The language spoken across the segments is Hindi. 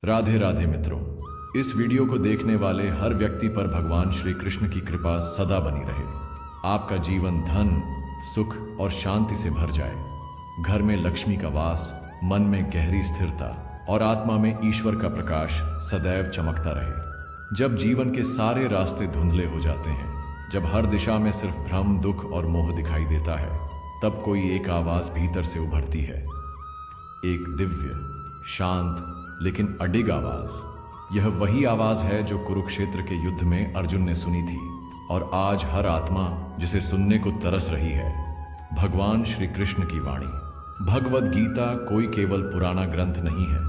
राधे राधे मित्रों, इस वीडियो को देखने वाले हर व्यक्ति पर भगवान श्री कृष्ण की कृपा सदा बनी रहे। आपका जीवन धन, सुख और शांति से भर जाए। घर में लक्ष्मी का वास, मन में गहरी स्थिरता और आत्मा में ईश्वर का प्रकाश सदैव चमकता रहे। जब जीवन के सारे रास्ते धुंधले हो जाते हैं, जब हर दिशा में सिर्फ भ्रम, दुख और मोह दिखाई देता है, तब कोई एक आवाज भीतर से उभरती है। एक दिव्य, शांत लेकिन अडिग आवाज। यह वही आवाज है जो कुरुक्षेत्र के युद्ध में अर्जुन ने सुनी थी और आज हर आत्मा जिसे सुनने को तरस रही है। भगवान श्री कृष्ण की वाणी। भगवद गीता कोई केवल पुराना ग्रंथ नहीं है।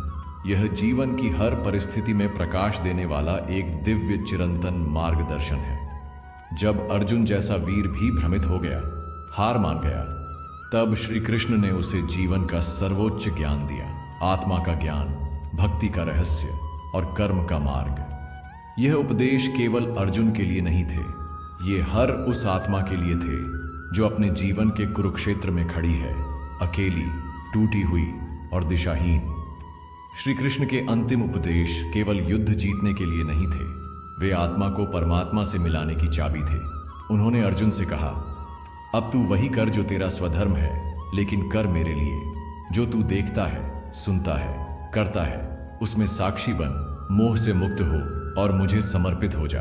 यह जीवन की हर परिस्थिति में प्रकाश देने वाला एक दिव्य चिरंतन मार्गदर्शन है। जब अर्जुन जैसा वीर भी भ्रमित हो गया, हार मान गया, तब श्री कृष्ण ने उसे जीवन का सर्वोच्च ज्ञान दिया। आत्मा का ज्ञान, भक्ति का रहस्य और कर्म का मार्ग। यह उपदेश केवल अर्जुन के लिए नहीं थे, ये हर उस आत्मा के लिए थे जो अपने जीवन के कुरुक्षेत्र में खड़ी है, अकेली, टूटी हुई और दिशाहीन। श्री कृष्ण के अंतिम उपदेश केवल युद्ध जीतने के लिए नहीं थे, वे आत्मा को परमात्मा से मिलाने की चाबी थे। उन्होंने अर्जुन से कहा, अब तू वही कर जो तेरा स्वधर्म है, लेकिन कर मेरे लिए। जो तू देखता है, सुनता है, करता है, उसमें साक्षी बन, मोह से मुक्त हो और मुझे समर्पित हो जा।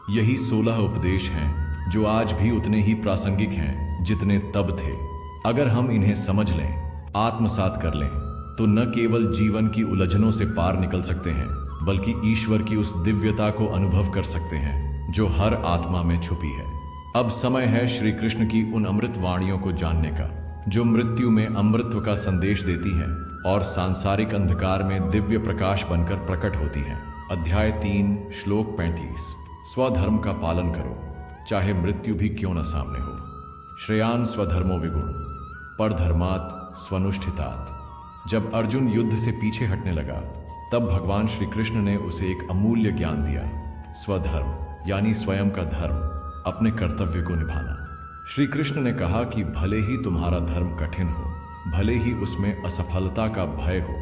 यही 16 उपदेश हैं जो आज भी उतने ही प्रासंगिक हैं जितने तब थे। अगर हम इन्हें समझ लें, आत्मसात कर लें, तो न केवल जीवन की उलझनों से पार निकल सकते हैं, बल्कि ईश्वर की उस दिव्यता को अनुभव कर सकते हैं जो हर आत्मा में छुपी है। अब समय है श्री कृष्ण की उन अमृत वाणियों को जानने का, जो मृत्यु में अमृत्व का संदेश देती हैं और सांसारिक अंधकार में दिव्य प्रकाश बनकर प्रकट होती हैं। अध्याय 3, श्लोक 35। स्वधर्म का पालन करो, चाहे मृत्यु भी क्यों न सामने हो। श्रेयान स्वधर्मो विगुण, परधर्मात् स्वनुष्ठितात्। जब अर्जुन युद्ध से पीछे हटने लगा, तब भगवान श्री कृष्ण ने उसे एक अमूल्य ज्ञान दिया। स्वधर्म यानी स्वयं का धर्म, अपने कर्तव्य को निभाना। श्री कृष्ण ने कहा कि भले ही तुम्हारा धर्म कठिन हो, भले ही उसमें असफलता का भय हो,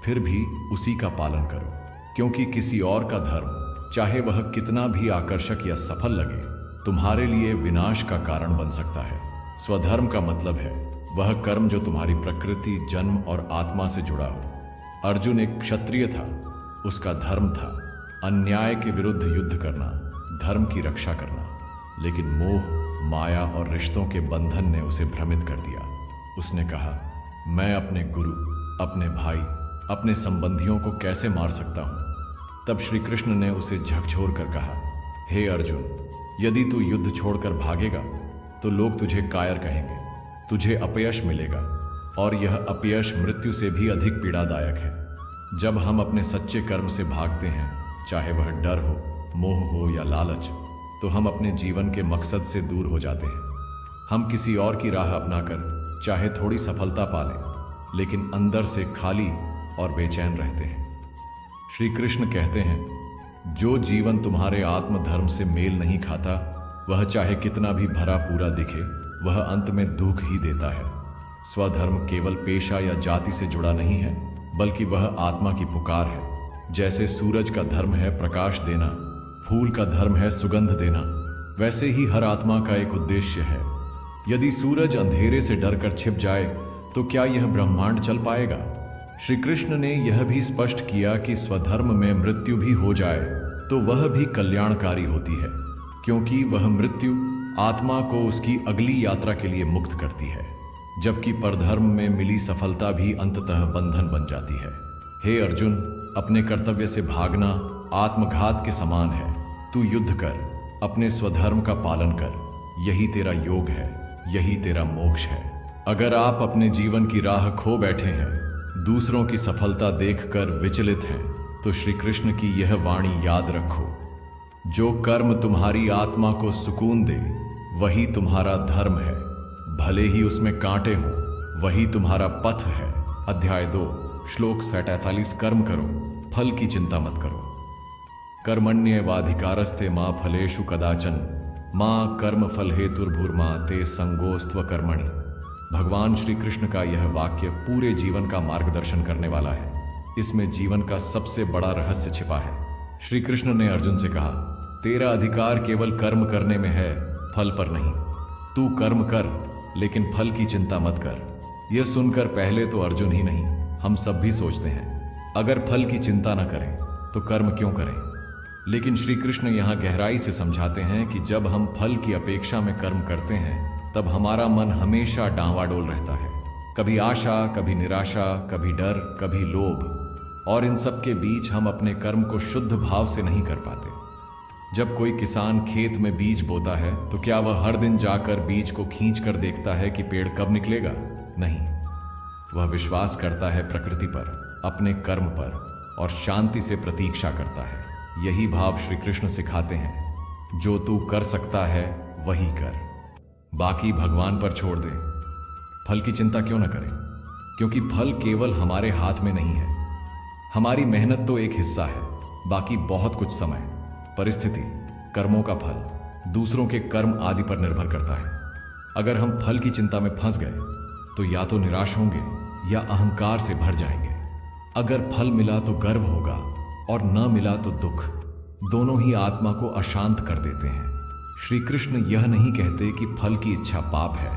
फिर भी उसी का पालन करो, क्योंकि किसी और का धर्म, चाहे वह कितना भी आकर्षक या सफल लगे, तुम्हारे लिए विनाश का कारण बन सकता है। स्वधर्म का मतलब है वह कर्म जो तुम्हारी प्रकृति, जन्म और आत्मा से जुड़ा हो। अर्जुन एक क्षत्रिय था, उसका धर्म था अन्याय के विरुद्ध युद्ध करना, धर्म की रक्षा करना। लेकिन मोह, माया और रिश्तों के बंधन ने उसे भ्रमित कर दिया। उसने कहा, मैं अपने गुरु, अपने भाई, अपने संबंधियों को कैसे मार सकता हूं? तब श्री कृष्ण ने उसे झकझोर कर कहा, हे अर्जुन, यदि तू युद्ध छोड़कर भागेगा तो लोग तुझे कायर कहेंगे, तुझे अपयश मिलेगा और यह अपयश मृत्यु से भी अधिक पीड़ादायक है। जब हम अपने सच्चे कर्म से भागते हैं, चाहे वह डर हो, मोह हो या लालच, तो हम अपने जीवन के मकसद से दूर हो जाते हैं। हम किसी और की राह अपनाकर चाहे थोड़ी सफलता पालें, लेकिन अंदर से खाली और बेचैन रहते हैं। श्री कृष्ण कहते हैं, जो जीवन तुम्हारे आत्मधर्म से मेल नहीं खाता, वह चाहे कितना भी भरा पूरा दिखे, वह अंत में दुख ही देता है। स्वधर्म केवल पेशा या जाति से जुड़ा नहीं है, बल्कि वह आत्मा की पुकार है। जैसे सूरज का धर्म है प्रकाश देना, फूल का धर्म है सुगंध देना, वैसे ही हर आत्मा का एक उद्देश्य है। यदि सूरज अंधेरे से डरकर छिप जाए, तो क्या यह ब्रह्मांड चल पाएगा? श्री कृष्ण ने यह भी स्पष्ट किया कि स्वधर्म में मृत्यु भी हो जाए तो वह भी कल्याणकारी होती है, क्योंकि वह मृत्यु आत्मा को उसकी अगली यात्रा के लिए मुक्त करती है, जबकि परधर्म में मिली सफलता भी अंततः बंधन बन जाती है। हे अर्जुन, अपने कर्तव्य से भागना आत्मघात के समान है। तू युद्ध कर, अपने स्वधर्म का पालन कर, यही तेरा योग है, यही तेरा मोक्ष है। अगर आप अपने जीवन की राह खो बैठे हैं, दूसरों की सफलता देखकर विचलित हैं, तो श्री कृष्ण की यह वाणी याद रखो, जो कर्म तुम्हारी आत्मा को सुकून दे, वही तुम्हारा धर्म है, भले ही उसमें कांटे हों, वही तुम्हारा पथ है। अध्याय 2, श्लोक 47। कर्म करो, फल की चिंता मत करो। कर्मण्येवाधिकारस्ते मा फलेषु कदाचन मां कर्म फल हेतुर्भुर्मा ते संगोस्त्व कर्मणि। भगवान श्री कृष्ण का यह वाक्य पूरे जीवन का मार्गदर्शन करने वाला है। इसमें जीवन का सबसे बड़ा रहस्य छिपा है। श्री कृष्ण ने अर्जुन से कहा, तेरा अधिकार केवल कर्म करने में है, फल पर नहीं। तू कर्म कर, लेकिन फल की चिंता मत कर। यह सुनकर पहले तो अर्जुन ही नहीं, हम सब भी सोचते हैं, अगर फल की चिंता न करें तो कर्म क्यों करें। लेकिन श्री कृष्ण यहाँ गहराई से समझाते हैं कि जब हम फल की अपेक्षा में कर्म करते हैं, तब हमारा मन हमेशा डांवाडोल रहता है। कभी आशा, कभी निराशा, कभी डर, कभी लोभ, और इन सब के बीच हम अपने कर्म को शुद्ध भाव से नहीं कर पाते। जब कोई किसान खेत में बीज बोता है तो क्या वह हर दिन जाकर बीज को खींच कर देखता है कि पेड़ कब निकलेगा? नहीं, वह विश्वास करता है प्रकृति पर, अपने कर्म पर, और शांति से प्रतीक्षा करता है। यही भाव श्री कृष्ण सिखाते हैं, जो तू कर सकता है वही कर, बाकी भगवान पर छोड़ दे। फल की चिंता क्यों न करें? क्योंकि फल केवल हमारे हाथ में नहीं है। हमारी मेहनत तो एक हिस्सा है, बाकी बहुत कुछ समय, परिस्थिति, कर्मों का फल, दूसरों के कर्म आदि पर निर्भर करता है। अगर हम फल की चिंता में फंस गए तो या तो निराश होंगे या अहंकार से भर जाएंगे। अगर फल मिला तो गर्व होगा और न मिला तो दुख। दोनों ही आत्मा को अशांत कर देते हैं। श्री कृष्ण यह नहीं कहते कि फल की इच्छा पाप है,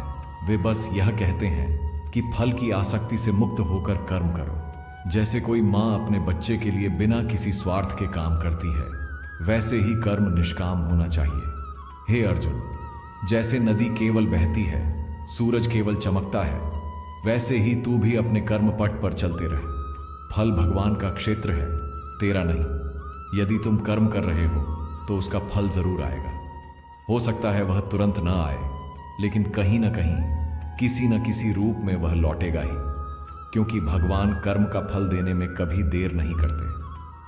वे बस यह कहते हैं कि फल की आसक्ति से मुक्त होकर कर्म करो। जैसे कोई माँ अपने बच्चे के लिए बिना किसी स्वार्थ के काम करती है, वैसे ही कर्म निष्काम होना चाहिए। हे अर्जुन, जैसे नदी केवल बहती है, सूरज केवल चमकता है, वैसे ही तू भी अपने कर्म पथ पर चलते रहे। फल भगवान का क्षेत्र है, तेरा नहीं। यदि तुम कर्म कर रहे हो तो उसका फल जरूर आएगा। हो सकता है वह तुरंत ना आए, लेकिन कहीं ना कहीं किसी न किसी रूप में वह लौटेगा ही, क्योंकि भगवान कर्म का फल देने में कभी देर नहीं करते,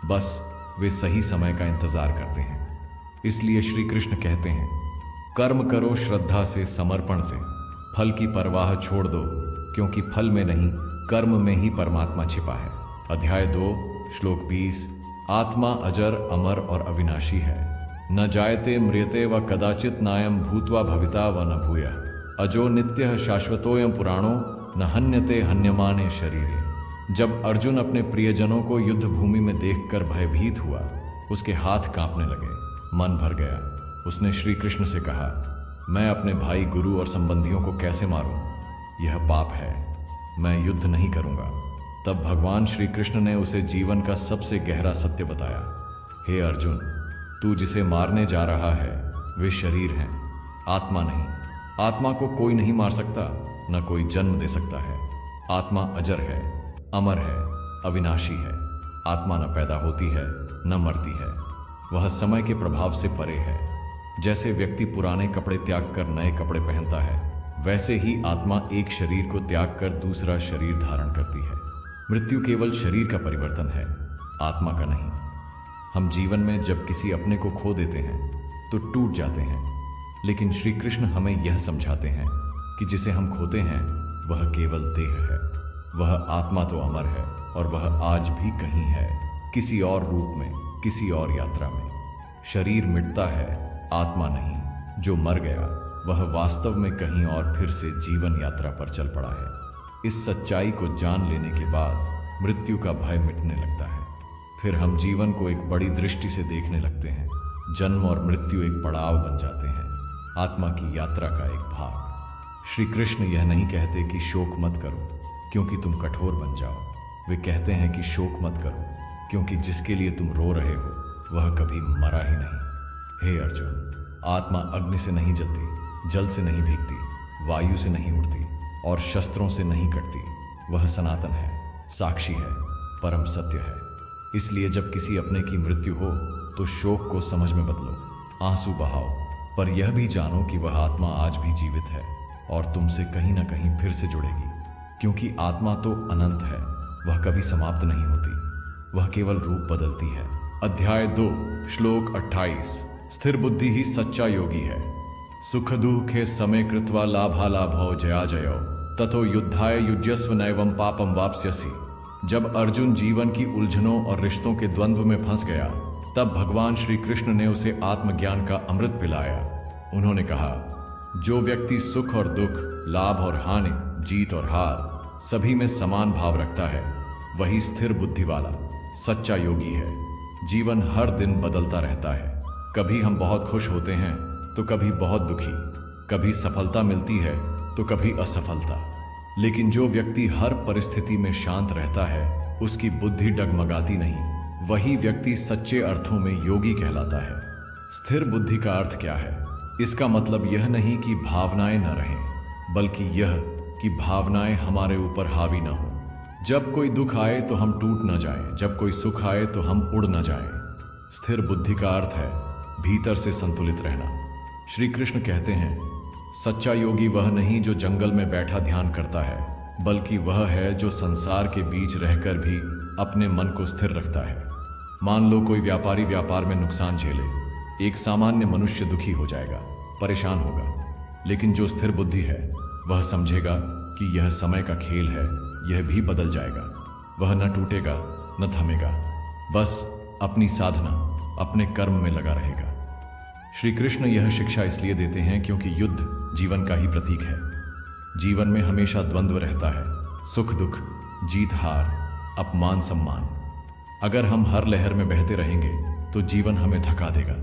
बस वे सही समय का इंतजार करते हैं। इसलिए श्री कृष्ण कहते हैं, कर्म करो श्रद्धा से, समर्पण से, फल की परवाह छोड़ दो, क्योंकि फल में नहीं कर्म में ही परमात्मा छिपा है। अध्याय 2 श्लोक 20। आत्मा अजर, अमर और अविनाशी है, न जायते म्रियते व कदाचित नायम भूत्वा भविता व न भूयः। अजो नित्यः शाश्वतोयम पुराणो न हन्यते हन्यमाने शरीरे। जब अर्जुन अपने प्रियजनों को युद्ध भूमि में देखकर भयभीत हुआ, उसके हाथ कांपने लगे, मन भर गया। उसने श्री कृष्ण से कहा, मैं अपने भाई, गुरु और संबंधियों को कैसे मारूं? यह पाप है, मैं युद्ध नहीं करूंगा। तब भगवान श्री कृष्ण ने उसे जीवन का सबसे गहरा सत्य बताया। हे अर्जुन, तू जिसे मारने जा रहा है वे शरीर हैं, आत्मा नहीं। आत्मा को कोई नहीं मार सकता, न कोई जन्म दे सकता है। आत्मा अजर है, अमर है, अविनाशी है। आत्मा न पैदा होती है न मरती है, वह समय के प्रभाव से परे है। जैसे व्यक्ति पुराने कपड़े त्याग कर नए कपड़े पहनता है, वैसे ही आत्मा एक शरीर को त्याग कर दूसरा शरीर धारण करती है। मृत्यु केवल शरीर का परिवर्तन है, आत्मा का नहीं। हम जीवन में जब किसी अपने को खो देते हैं तो टूट जाते हैं, लेकिन श्री कृष्ण हमें यह समझाते हैं कि जिसे हम खोते हैं वह केवल देह है, वह आत्मा तो अमर है और वह आज भी कहीं है, किसी और रूप में, किसी और यात्रा में। शरीर मिटता है, आत्मा नहीं। जो मर गया वह वास्तव में कहीं और फिर से जीवन यात्रा पर चल पड़ा है। इस सच्चाई को जान लेने के बाद मृत्यु का भय मिटने लगता है। फिर हम जीवन को एक बड़ी दृष्टि से देखने लगते हैं। जन्म और मृत्यु एक पड़ाव बन जाते हैं, आत्मा की यात्रा का एक भाग। श्री कृष्ण यह नहीं कहते कि शोक मत करो क्योंकि तुम कठोर बन जाओ। वे कहते हैं कि शोक मत करो क्योंकि जिसके लिए तुम रो रहे हो वह कभी मरा ही नहीं। हे अर्जुन, आत्मा अग्नि से नहीं जलती, जल से नहीं भीगती, वायु से नहीं उड़ती और शस्त्रों से नहीं कटती। वह सनातन है, साक्षी है, परम सत्य है। इसलिए जब किसी अपने की मृत्यु हो तो शोक को समझ में बदलो, आंसू बहाओ, पर यह भी जानो कि वह आत्मा आज भी जीवित है और तुमसे कहीं ना कहीं फिर से जुड़ेगी, क्योंकि आत्मा तो अनंत है, वह कभी समाप्त नहीं होती, वह केवल रूप बदलती है। अध्याय 2 श्लोक 28। स्थिर बुद्धि ही सच्चा योगी है, सुख दुखे समय कृत्वा लाभालाभौ जया जयो ततो युद्धाय युज्यस्व नैवं पापम वाप्स्यसि। जब अर्जुन जीवन की उलझनों और रिश्तों के द्वंद्व में फंस गया, तब भगवान श्री कृष्ण ने उसे आत्मज्ञान का अमृत पिलाया। उन्होंने कहा, जो व्यक्ति सुख और दुख, लाभ और हानि, जीत और हार सभी में समान भाव रखता है, वही स्थिर बुद्धि वाला सच्चा योगी है। जीवन हर दिन बदलता रहता है। कभी हम बहुत खुश होते हैं तो कभी बहुत दुखी, कभी सफलता मिलती है तो कभी असफलता। लेकिन जो व्यक्ति हर परिस्थिति में शांत रहता है, उसकी बुद्धि डगमगाती नहीं, वही व्यक्ति सच्चे अर्थों में योगी कहलाता है। स्थिर बुद्धि का अर्थ क्या है? इसका मतलब यह नहीं कि भावनाएं न रहें, बल्कि यह कि भावनाएं हमारे ऊपर हावी न हो। जब कोई दुख आए तो हम टूट न जाएं, जब कोई सुख आए तो हम उड़ न जाएं। स्थिर बुद्धि का अर्थ है भीतर से संतुलित रहना। श्री कृष्ण कहते हैं, सच्चा योगी वह नहीं जो जंगल में बैठा ध्यान करता है, बल्कि वह है जो संसार के बीच रहकर भी अपने मन को स्थिर रखता है। मान लो कोई व्यापारी व्यापार में नुकसान झेले, एक सामान्य मनुष्य दुखी हो जाएगा, परेशान होगा। लेकिन जो स्थिर बुद्धि है वह समझेगा कि यह समय का खेल है, यह भी बदल जाएगा। वह न टूटेगा न थमेगा, बस अपनी साधना, अपने कर्म में लगा रहेगा। श्री कृष्ण यह शिक्षा इसलिए देते हैं क्योंकि युद्ध जीवन का ही प्रतीक है। जीवन में हमेशा द्वंद्व रहता है, सुख दुख, जीत हार, अपमान सम्मान। अगर हम हर लहर में बहते रहेंगे तो जीवन हमें थका देगा,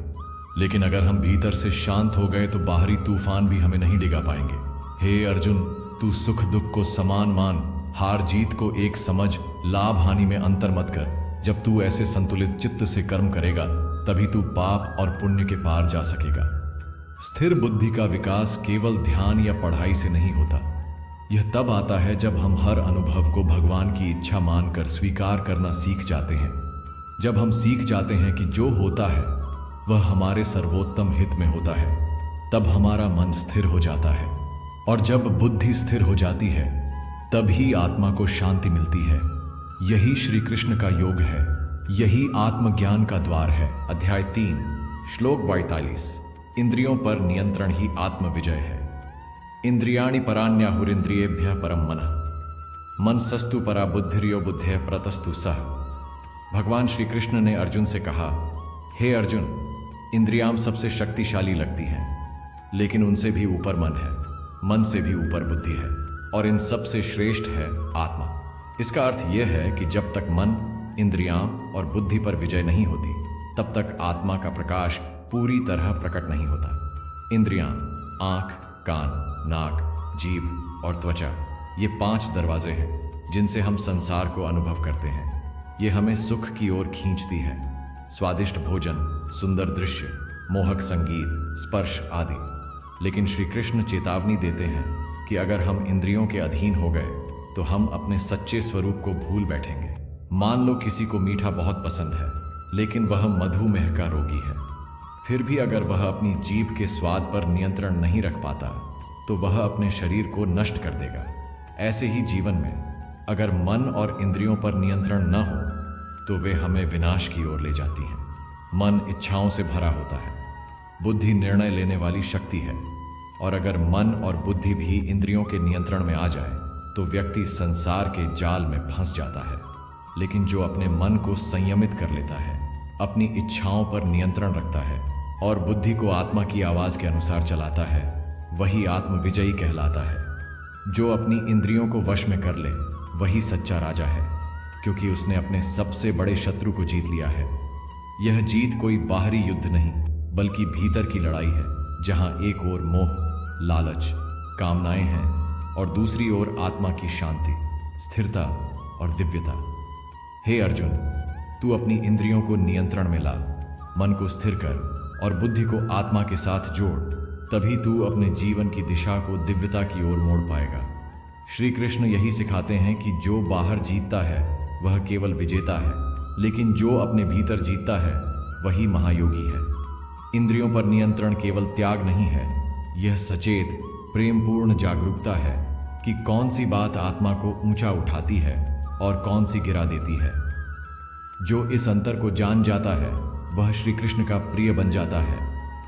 लेकिन अगर हम भीतर से शांत हो गए तो बाहरी तूफान भी हमें नहीं डिगा पाएंगे। हे अर्जुन, तू सुख दुख को समान मान, हार जीत को एक समझ, लाभ हानि में अंतर मत कर। जब तू ऐसे संतुलित चित्त से कर्म करेगा तभी तू पाप और पुण्य के पार जा सकेगा। स्थिर बुद्धि का विकास केवल ध्यान या पढ़ाई से नहीं होता। यह तब आता है जब हम हर अनुभव को भगवान की इच्छा मानकर स्वीकार करना सीख जाते हैं। जब हम सीख जाते हैं कि जो होता है वह हमारे सर्वोत्तम हित में होता है, तब हमारा मन स्थिर हो जाता है। और जब बुद्धि स्थिर हो जाती है तभी आत्मा को शांति मिलती है। यही श्री कृष्ण का योग है, यही आत्मज्ञान का द्वार है। अध्याय 3 श्लोक 42। इंद्रियों पर नियंत्रण ही आत्म विजय है। इंद्रियाणि पराण्याहुरिंद्रियेभ्यः परम मनः, मन सस्तु परा बुद्धिर्यो बुद्धेः प्रतस्तु सः। भगवान श्री कृष्ण ने अर्जुन से कहा, हे अर्जुन, इंद्रियां सबसे शक्तिशाली लगती हैं, लेकिन उनसे भी ऊपर मन है, मन से भी ऊपर बुद्धि है, और इन सबसे श्रेष्ठ है आत्मा। इसका अर्थ यह है कि जब तक मन, इंद्रियां और बुद्धि पर विजय नहीं होती, तब तक आत्मा का प्रकाश पूरी तरह प्रकट नहीं होता। इंद्रियां, आंख, कान, नाक, जीभ और त्वचा, ये 5 दरवाजे हैं जिनसे हम संसार को अनुभव करते हैं। ये हमें सुख की ओर खींचती है। स्वादिष्ट भोजन, सुंदर दृश्य, मोहक संगीत, स्पर्श आदि। लेकिन श्री कृष्ण चेतावनी देते हैं कि अगर हम इंद्रियों के अधीन हो गए तो हम अपने सच्चे स्वरूप को भूल बैठेंगे। मान लो किसी को मीठा बहुत पसंद है, लेकिन वह मधुमेह का रोगी है। फिर भी अगर वह अपनी जीभ के स्वाद पर नियंत्रण नहीं रख पाता तो वह अपने शरीर को नष्ट कर देगा। ऐसे ही जीवन में अगर मन और इंद्रियों पर नियंत्रण न हो तो वे हमें विनाश की ओर ले जाती हैं। मन इच्छाओं से भरा होता है, बुद्धि निर्णय लेने वाली शक्ति है, और अगर मन और बुद्धि भी इंद्रियों के नियंत्रण में आ जाए तो व्यक्ति संसार के जाल में फंस जाता है। लेकिन जो अपने मन को संयमित कर लेता है, अपनी इच्छाओं पर नियंत्रण रखता है और बुद्धि को आत्मा की आवाज के अनुसार चलाता है, वही आत्म विजयी कहलाता है। जो अपनी इंद्रियों को वश में कर ले वही सच्चा राजा है, क्योंकि उसने अपने सबसे बड़े शत्रु को जीत लिया है। यह जीत कोई बाहरी युद्ध नहीं, बल्कि भीतर की लड़ाई है, जहां एक ओर मोह, लालच, कामनाएं हैं और दूसरी ओर आत्मा की शांति, स्थिरता और दिव्यता। हे अर्जुन, तू अपनी इंद्रियों को नियंत्रण में ला, मन को स्थिर कर और बुद्धि को आत्मा के साथ जोड़, तभी तू अपने जीवन की दिशा को दिव्यता की ओर मोड़ पाएगा। श्री कृष्ण यही सिखाते हैं कि जो बाहर जीतता है वह केवल विजेता है, लेकिन जो अपने भीतर जीतता है वही महायोगी है। इंद्रियों पर नियंत्रण केवल त्याग नहीं है, यह सचेत प्रेमपूर्ण जागरूकता है कि कौन सी बात आत्मा को ऊंचा उठाती है और कौन सी गिरा देती है। जो इस अंतर को जान जाता है वह श्री कृष्ण का प्रिय बन जाता है,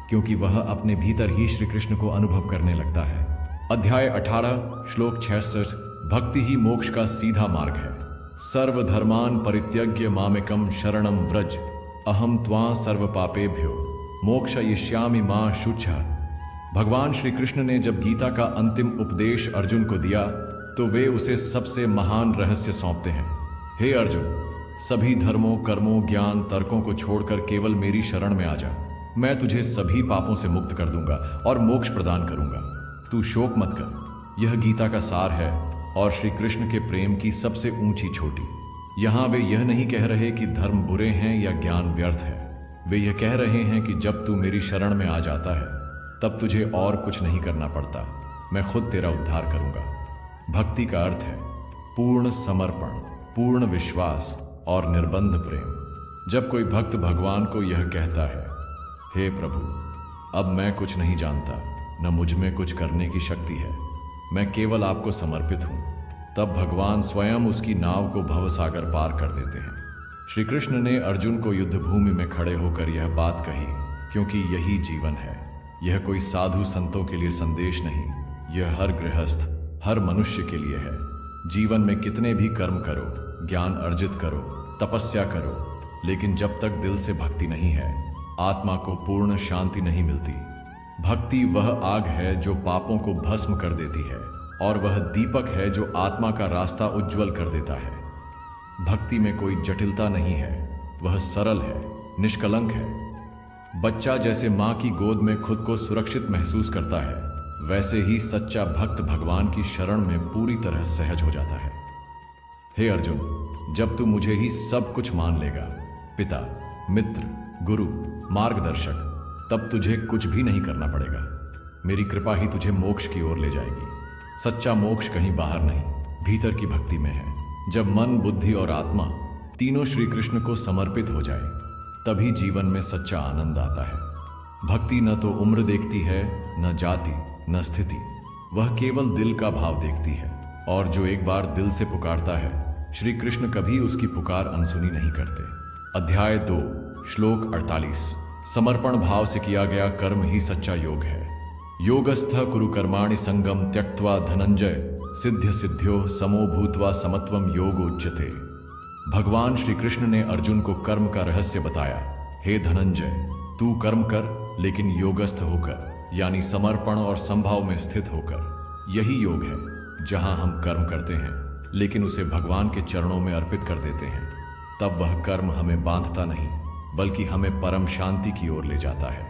क्योंकि वह अपने भीतर ही श्री कृष्ण को अनुभव करने लगता है। अध्याय 18 श्लोक 66। भक्ति ही मोक्ष का सीधा मार्ग है। सर्वधर्मान परित्यज्य मामेकम शरणम व्रज, अहम त्वां सर्व पापेभ्यो मोक्षयिष्यामि मा शुचः। भगवान श्री कृष्ण ने जब गीता का अंतिम उपदेश अर्जुन को दिया तो वे उसे सबसे महान रहस्य सौंपते हैं। हे अर्जुन, सभी धर्मों, कर्मों, ज्ञान, तर्कों को छोड़कर केवल मेरी शरण में आ जा। मैं तुझे सभी पापों से मुक्त कर दूंगा और मोक्ष प्रदान करूंगा। तू शोक मत कर। यह गीता का सार है और श्री कृष्ण के प्रेम की सबसे ऊंची चोटी। यहां वे यह नहीं कह रहे कि धर्म बुरे हैं या ज्ञान व्यर्थ है। वे यह कह रहे हैं कि जब तू मेरी शरण में आ जाता है तब तुझे और कुछ नहीं करना पड़ता। मैं खुद तेरा उद्धार करूंगा। भक्ति का अर्थ है पूर्ण समर्पण, पूर्ण विश्वास और निर्बंध प्रेम। जब कोई भक्त भगवान को यह कहता है, हे प्रभु, अब मैं कुछ नहीं जानता, न मुझ में कुछ करने की शक्ति है, मैं केवल आपको समर्पित हूं, तब भगवान स्वयं उसकी नाव को भवसागर पार कर देते हैं। श्री कृष्ण ने अर्जुन को युद्ध भूमि में खड़े होकर यह बात कही क्योंकि यही जीवन है। यह कोई साधु संतों के लिए संदेश नहीं, यह हर गृहस्थ, हर मनुष्य के लिए है। जीवन में कितने भी कर्म करो, ज्ञान अर्जित करो, तपस्या करो, लेकिन जब तक दिल से भक्ति नहीं है, आत्मा को पूर्ण शांति नहीं मिलती। भक्ति वह आग है जो पापों को भस्म कर देती है और वह दीपक है जो आत्मा का रास्ता उज्जवल कर देता है। भक्ति में कोई जटिलता नहीं है, वह सरल है, निष्कलंक है। बच्चा जैसे मां की गोद में खुद को सुरक्षित महसूस करता है, वैसे ही सच्चा भक्त भगवान की शरण में पूरी तरह सहज हो जाता है। हे अर्जुन, जब तू मुझे ही सब कुछ मान लेगा, पिता, मित्र, गुरु, मार्गदर्शक, तब तुझे कुछ भी नहीं करना पड़ेगा। मेरी कृपा ही तुझे मोक्ष की ओर ले जाएगी। सच्चा मोक्ष कहीं बाहर नहीं, भीतर की भक्ति में है। जब मन, बुद्धि और आत्मा तीनों श्री कृष्ण को समर्पित हो जाए, तभी जीवन में सच्चा आनंद आता है। भक्ति न तो उम्र देखती है, न जाति, न स्थिति, वह केवल दिल का भाव देखती है। और जो एक बार दिल से पुकारता है, श्री कृष्ण कभी उसकी पुकार अनसुनी नहीं करते। अध्याय 2, श्लोक 48। समर्पण भाव से किया गया कर्म ही सच्चा योग है। योगस्थ कुरु कर्माणि संगम त्यक्त्वा धनंजय सिद्ध्य सिद्ध्यो समो भूत्वा समत्वम योग उच्यते। भगवान श्री कृष्ण ने अर्जुन को कर्म का रहस्य बताया। हे धनंजय, तू कर्म कर, लेकिन योगस्थ होकर, यानी समर्पण और संभाव में स्थित होकर। यही योग है जहां हम कर्म करते हैं लेकिन उसे भगवान के चरणों में अर्पित कर देते हैं। तब वह कर्म हमें बांधता नहीं, बल्कि हमें परम शांति की ओर ले जाता है।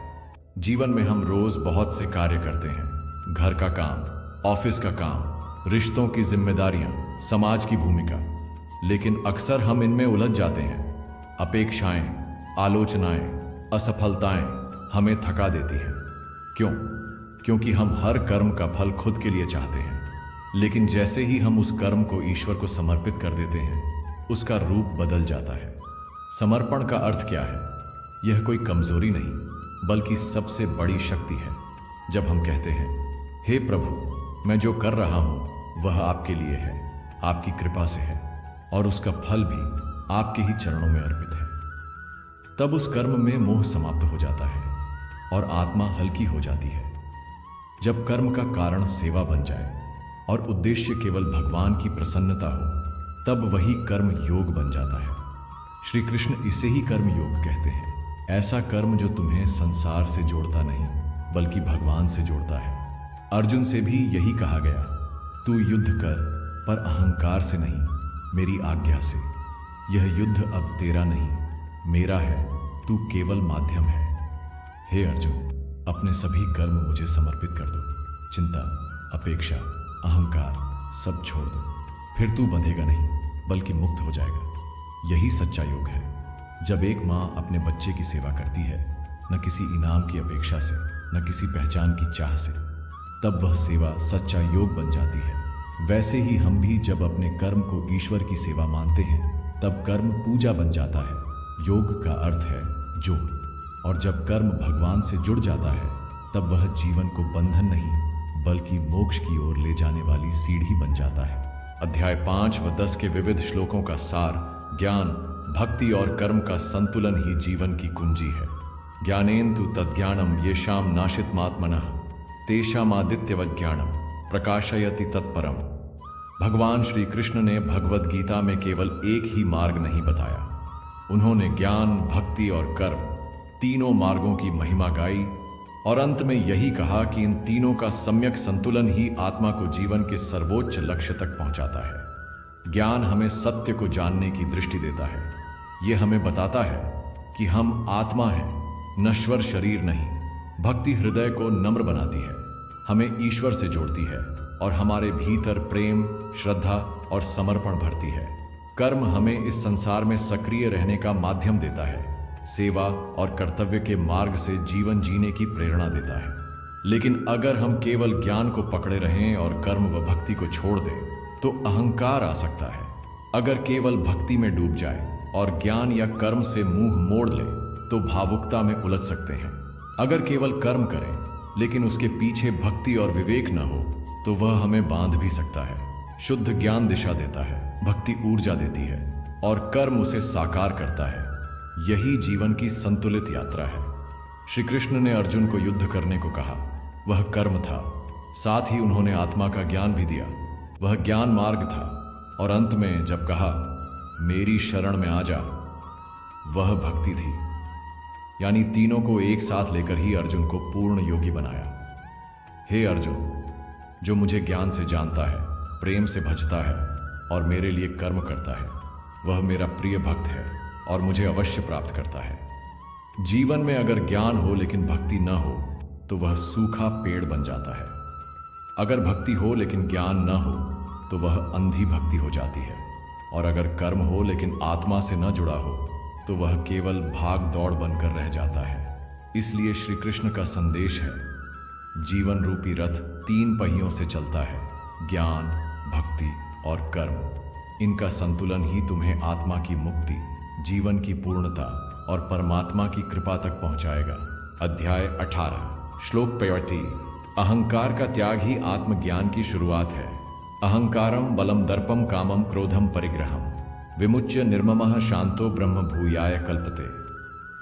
जीवन में हम रोज बहुत से कार्य करते हैं, घर का काम, ऑफिस का काम, रिश्तों की जिम्मेदारियां, समाज की भूमिका, लेकिन अक्सर हम इनमें उलझ जाते हैं। अपेक्षाएं, आलोचनाएं, असफलताएं हमें थका देती हैं। क्यों? क्योंकि हम हर कर्म का फल खुद के लिए चाहते हैं, लेकिन जैसे ही हम उस कर्म को ईश्वर को समर्पित कर देते हैं, उसका रूप बदल जाता है। समर्पण का अर्थ क्या है? यह कोई कमजोरी नहीं, बल्कि सबसे बड़ी शक्ति है। जब हम कहते हैं, हे प्रभु, मैं जो कर रहा हूं वह आपके लिए है, आपकी कृपा से है और उसका फल भी आपके ही चरणों में अर्पित है, तब उस कर्म में मोह समाप्त हो जाता है और आत्मा हल्की हो जाती है। जब कर्म का कारण सेवा बन जाए और उद्देश्य केवल भगवान की प्रसन्नता हो, तब वही कर्म योग बन जाता है। श्री कृष्ण इसे ही कर्म योग कहते हैं। ऐसा कर्म जो तुम्हें संसार से जोड़ता नहीं, बल्कि भगवान से जोड़ता है। अर्जुन से भी यही कहा गया, तू युद्ध कर, पर अहंकार से नहीं, मेरी आज्ञा से। यह युद्ध अब तेरा नहीं, मेरा है, तू केवल माध्यम है। हे अर्जुन, अपने सभी कर्म मुझे समर्पित कर दो। चिंता, अपेक्षा, अहंकार सब छोड़ दो, फिर तू बंधेगा नहीं, बल्कि मुक्त हो जाएगा। यही सच्चा योग है। जब एक माँ अपने बच्चे की सेवा करती है, न किसी इनाम की अपेक्षा से, न किसी पहचान की चाह से, तब वह सेवा सच्चा योग बन जाती है। वैसे ही हम भी जब अपने कर्म को ईश्वर की सेवा मानते हैं, तब कर्म पूजा बन जाता है। योग का अर्थ है जोड़, और जब कर्म भगवान से जुड़ जाता है, तब वह जीवन को बंधन नहीं, बल्कि मोक्ष की ओर ले जाने वाली सीढ़ी बन जाता है। अध्याय 5 व 10 के विविध श्लोकों का सार ज्ञान, भक्ति और कर्म का संतुलन ही जीवन की कुंजी है। ज्ञानेन तु तद्ज्ञानम येषाम नाशितमात्मनः तेषामादित्यवत् ज्ञानम प्रकाशयति तत्परम। भगवान श्री कृष्ण ने भगवद गीता में केवल एक ही मार्ग नहीं बताया। उन्होंने ज्ञान, भक्ति और कर्म तीनों मार्गों की महिमा गाई और अंत में यही कहा कि इन तीनों का सम्यक संतुलन ही आत्मा को जीवन के सर्वोच्च लक्ष्य तक पहुंचाता है। ज्ञान हमें सत्य को जानने की दृष्टि देता है। यह हमें बताता है कि हम आत्मा हैं, नश्वर शरीर नहीं। भक्ति हृदय को नम्र बनाती है, हमें ईश्वर से जोड़ती है और हमारे भीतर प्रेम, श्रद्धा और समर्पण भरती है। कर्म हमें इस संसार में सक्रिय रहने का माध्यम देता है, सेवा और कर्तव्य के मार्ग से जीवन जीने की प्रेरणा देता है। लेकिन अगर हम केवल ज्ञान को पकड़े रहें और कर्म व भक्ति को छोड़ दें तो अहंकार आ सकता है। अगर केवल भक्ति में डूब जाए और ज्ञान या कर्म से मुंह मोड़ ले तो भावुकता में उलझ सकते हैं। अगर केवल कर्म करें लेकिन उसके पीछे भक्ति और विवेक न हो तो वह हमें बांध भी सकता है। शुद्ध ज्ञान दिशा देता है, भक्ति ऊर्जा देती है और कर्म उसे साकार करता है। यही जीवन की संतुलित यात्रा है। श्री कृष्ण ने अर्जुन को युद्ध करने को कहा, वह कर्म था। साथ ही उन्होंने आत्मा का ज्ञान भी दिया, वह ज्ञान मार्ग था। और अंत में जब कहा मेरी शरण में आ जा, वह भक्ति थी। यानी तीनों को एक साथ लेकर ही अर्जुन को पूर्ण योगी बनाया। हे अर्जुन, जो मुझे ज्ञान से जानता है, प्रेम से भजता है और मेरे लिए कर्म करता है, वह मेरा प्रिय भक्त है और मुझे अवश्य प्राप्त करता है। जीवन में अगर ज्ञान हो लेकिन भक्ति न हो तो वह सूखा पेड़ बन जाता है। अगर भक्ति हो लेकिन ज्ञान न हो तो वह अंधी भक्ति हो जाती है। और अगर कर्म हो लेकिन आत्मा से न जुड़ा हो तो वह केवल भाग दौड़ बनकर रह जाता है। इसलिए श्री कृष्ण का संदेश है, जीवन रूपी रथ 3 पहियों से चलता है, ज्ञान, भक्ति और कर्म। इनका संतुलन ही तुम्हें आत्मा की मुक्ति, जीवन की पूर्णता और परमात्मा की कृपा तक पहुंचाएगा। अध्याय 18, श्लोक 35। अहंकार का त्याग ही आत्मज्ञान की शुरुआत है। अहंकारम बलम दर्पम कामम क्रोधम परिग्रहम विमुच्य निर्ममः शांतो ब्रह्म भूयाय कल्पते।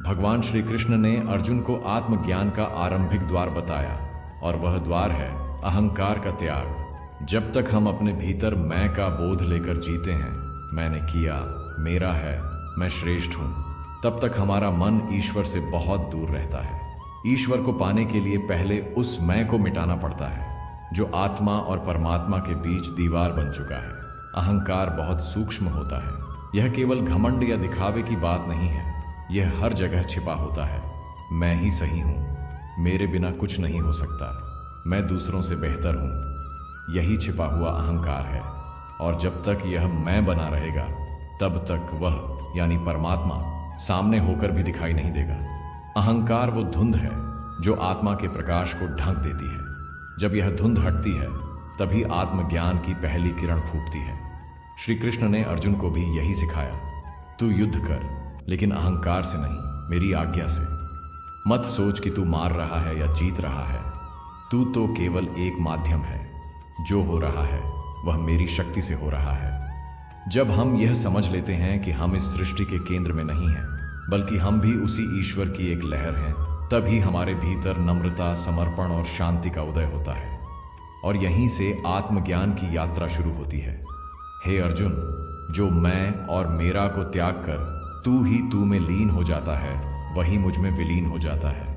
भगवान श्री कृष्ण ने अर्जुन को आत्मज्ञान का आरंभिक द्वार बताया और वह द्वार है अहंकार का त्याग। जब तक हम अपने भीतर मैं का बोध लेकर जीते हैं, मैंने किया, मेरा है, मैं श्रेष्ठ हूं, तब तक हमारा मन ईश्वर से बहुत दूर रहता है। ईश्वर को पाने के लिए पहले उस मैं को मिटाना पड़ता है जो आत्मा और परमात्मा के बीच दीवार बन चुका है। अहंकार बहुत सूक्ष्म होता है। यह केवल घमंड या दिखावे की बात नहीं है, यह हर जगह छिपा होता है। मैं ही सही हूं, मेरे बिना कुछ नहीं हो सकता, मैं दूसरों से बेहतर हूं, यही छिपा हुआ अहंकार है। और जब तक यह मैं बना रहेगा तब तक वह यानी परमात्मा सामने होकर भी दिखाई नहीं देगा। अहंकार वो धुंध है जो आत्मा के प्रकाश को ढक देती है। जब यह धुंध हटती है तभी आत्मज्ञान की पहली किरण फूटती है। श्री कृष्ण ने अर्जुन को भी यही सिखाया, तू युद्ध कर लेकिन अहंकार से नहीं, मेरी आज्ञा से। मत सोच कि तू मार रहा है या जीत रहा है, तू तो केवल एक माध्यम है। जो हो रहा है वह मेरी शक्ति से हो रहा है। जब हम यह समझ लेते हैं कि हम इस सृष्टि के केंद्र में नहीं हैं, बल्कि हम भी उसी ईश्वर की एक लहर हैं, तभी हमारे भीतर नम्रता, समर्पण और शांति का उदय होता है। और यहीं से आत्मज्ञान की यात्रा शुरू होती है। हे अर्जुन, जो मैं और मेरा को त्याग कर तू ही तू में लीन हो जाता है, वही मुझ में विलीन हो जाता है।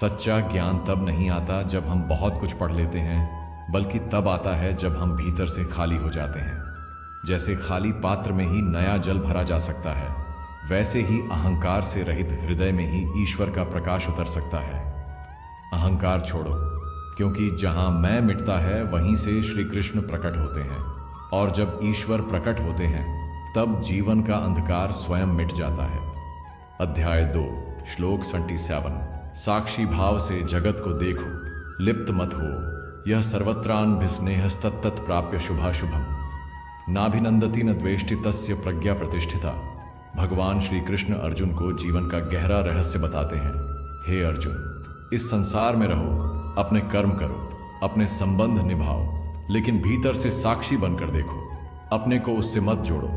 सच्चा ज्ञान तब नहीं आता जब हम बहुत कुछ पढ़ लेते हैं, बल्कि तब आता है जब हम भीतर से खाली हो जाते हैं। जैसे खाली पात्र में ही नया जल भरा जा सकता है, वैसे ही अहंकार से रहित हृदय में ही ईश्वर का प्रकाश उतर सकता है। अहंकार छोड़ो, क्योंकि जहां मैं मिटता है वहीं से श्री कृष्ण प्रकट होते हैं। और जब ईश्वर प्रकट होते हैं तब जीवन का अंधकार स्वयं मिट जाता है। अध्याय 2, श्लोक 27। साक्षी भाव से जगत को देखो, लिप्त मत हो, यह सर्वत्रान्भिस्नेहस्तत्तत् प्राप्य शुभाशुभम नाभिनंदति न द्वेष्टि तस्य प्रज्ञा प्रतिष्ठिता। भगवान श्री कृष्ण अर्जुन को जीवन का गहरा रहस्य बताते हैं। हे अर्जुन, इस संसार में रहो, अपने कर्म करो, अपने संबंध निभाओ, लेकिन भीतर से साक्षी बनकर देखो, अपने को उससे मत जोड़ो।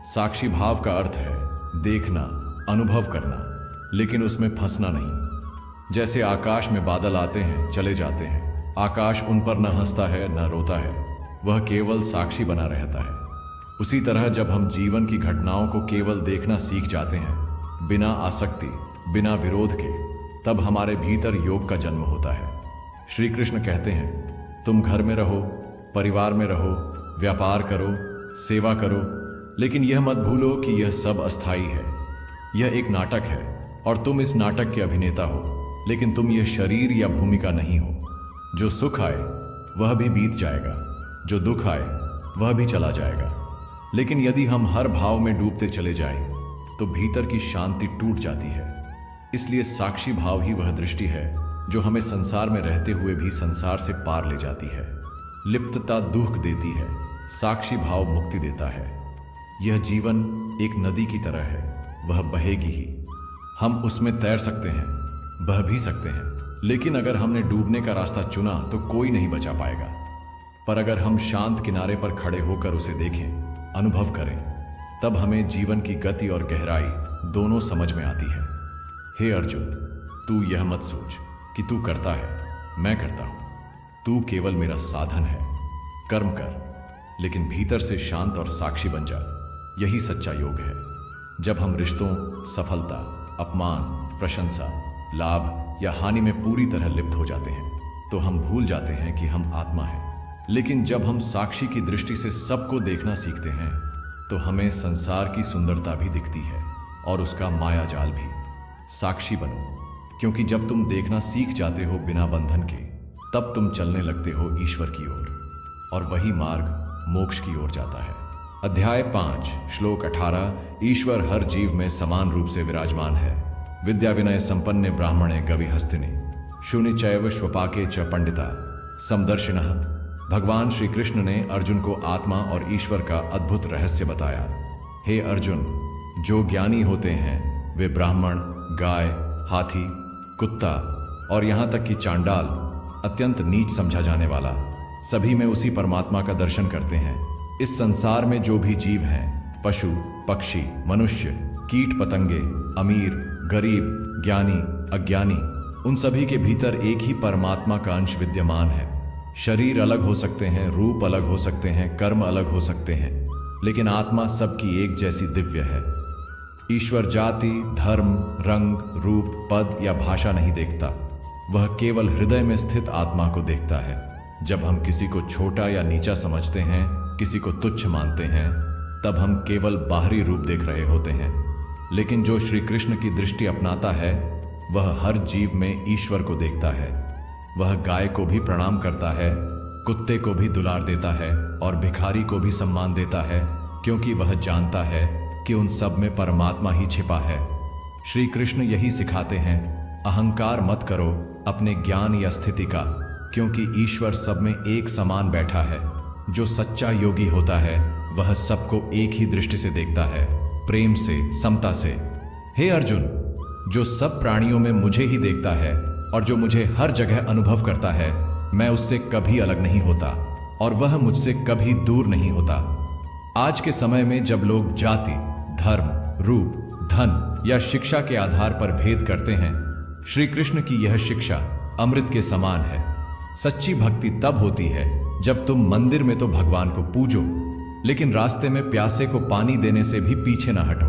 साक्षी भाव का अर्थ है देखना, अनुभव करना, लेकिन उसमें फंसना नहीं। जैसे आकाश में बादल आते हैं, चले जाते हैं, आकाश उन पर न हंसता है न रोता है, वह केवल साक्षी बना रहता है। उसी तरह जब हम जीवन की घटनाओं को केवल देखना सीख जाते हैं, बिना आसक्ति, बिना विरोध के, तब हमारे भीतर योग का जन्म होता है। श्री कृष्ण कहते हैं, तुम घर में रहो, परिवार में रहो, व्यापार करो, सेवा करो, लेकिन यह मत भूलो कि यह सब अस्थाई है। यह एक नाटक है और तुम इस नाटक के अभिनेता हो, लेकिन तुम यह शरीर या भूमिका नहीं हो। जो सुख आए वह भी बीत जाएगा, जो दुख आए वह भी चला जाएगा। लेकिन यदि हम हर भाव में डूबते चले जाएं, तो भीतर की शांति टूट जाती है। इसलिए साक्षी भाव ही वह दृष्टि है जो हमें संसार में रहते हुए भी संसार से पार ले जाती है। लिप्तता दुख देती है, साक्षी भाव मुक्ति देता है। यह जीवन एक नदी की तरह है, वह बहेगी ही। हम उसमें तैर सकते हैं, बह भी सकते हैं, लेकिन अगर हमने डूबने का रास्ता चुना तो कोई नहीं बचा पाएगा। पर अगर हम शांत किनारे पर खड़े होकर उसे देखें, अनुभव करें, तब हमें जीवन की गति और गहराई दोनों समझ में आती है। हे अर्जुन, तू यह मत सोच कि तू करता है, मैं करता हूं। तू केवल मेरा साधन है। कर्म कर, लेकिन भीतर से शांत और साक्षी बन जा। यही सच्चा योग है। जब हम रिश्तों, सफलता, अपमान, प्रशंसा, लाभ या हानि में पूरी तरह लिप्त हो जाते हैं, तो हम भूल जाते हैं कि हम आत्मा हैं। लेकिन जब हम साक्षी की दृष्टि से सबको देखना सीखते हैं, तो हमें संसार की सुंदरता भी दिखती है और उसका माया जाल भी। साक्षी बनो, क्योंकि जब तुम देखना सीख जाते हो बिना बंधन के, तब तुम चलने लगते हो ईश्वर की ओर, और वही मार्ग मोक्ष की ओर जाता है। अध्याय 5 श्लोक 18। ईश्वर हर जीव में समान रूप से विराजमान है। विद्या विनय संपन्ने ब्राह्मणे गवि हस्तिने शून्य चैव स्वपाके च पंडिता समदर्शिनः। भगवान श्री कृष्ण ने अर्जुन को आत्मा और ईश्वर का अद्भुत रहस्य बताया। हे अर्जुन, जो ज्ञानी होते हैं वे ब्राह्मण, गाय, हाथी, कुत्ता और यहां तक कि चांडाल, अत्यंत नीच समझा जाने वाला, सभी में उसी परमात्मा का दर्शन करते हैं। इस संसार में जो भी जीव हैं, पशु, पक्षी, मनुष्य, कीट पतंगे, अमीर, गरीब, ज्ञानी, अज्ञानी, उन सभी के भीतर एक ही परमात्मा का अंश विद्यमान है। शरीर अलग हो सकते हैं, रूप अलग हो सकते हैं, कर्म अलग हो सकते हैं, लेकिन आत्मा सबकी एक जैसी दिव्य है। ईश्वर जाति, धर्म, रंग, रूप, पद या भाषा नहीं देखता, वह केवल हृदय में स्थित आत्मा को देखता है। जब हम किसी को छोटा या नीचा समझते हैं, किसी को तुच्छ मानते हैं, तब हम केवल बाहरी रूप देख रहे होते हैं। लेकिन जो श्री कृष्ण की दृष्टि अपनाता है, वह हर जीव में ईश्वर को देखता है। वह गाय को भी प्रणाम करता है, कुत्ते को भी दुलार देता है और भिखारी को भी सम्मान देता है, क्योंकि वह जानता है कि उन सब में परमात्मा ही छिपा है। श्री कृष्ण यही सिखाते हैं, अहंकार मत करो अपने ज्ञान या स्थिति का, क्योंकि ईश्वर सब में एक समान बैठा है। जो सच्चा योगी होता है वह सबको एक ही दृष्टि से देखता है, प्रेम से, समता से। हे अर्जुन, जो सब प्राणियों में मुझे ही देखता है और जो मुझे हर जगह अनुभव करता है, मैं उससे कभी अलग नहीं होता और वह मुझसे कभी दूर नहीं होता। आज के समय में जब लोग जाति, धर्म, रूप, धन या शिक्षा के आधार पर भेद करते हैं, श्री कृष्ण की यह शिक्षा अमृत के समान है। सच्ची भक्ति तब होती है जब तुम मंदिर में तो भगवान को पूजो, लेकिन रास्ते में प्यासे को पानी देने से भी पीछे न हटो।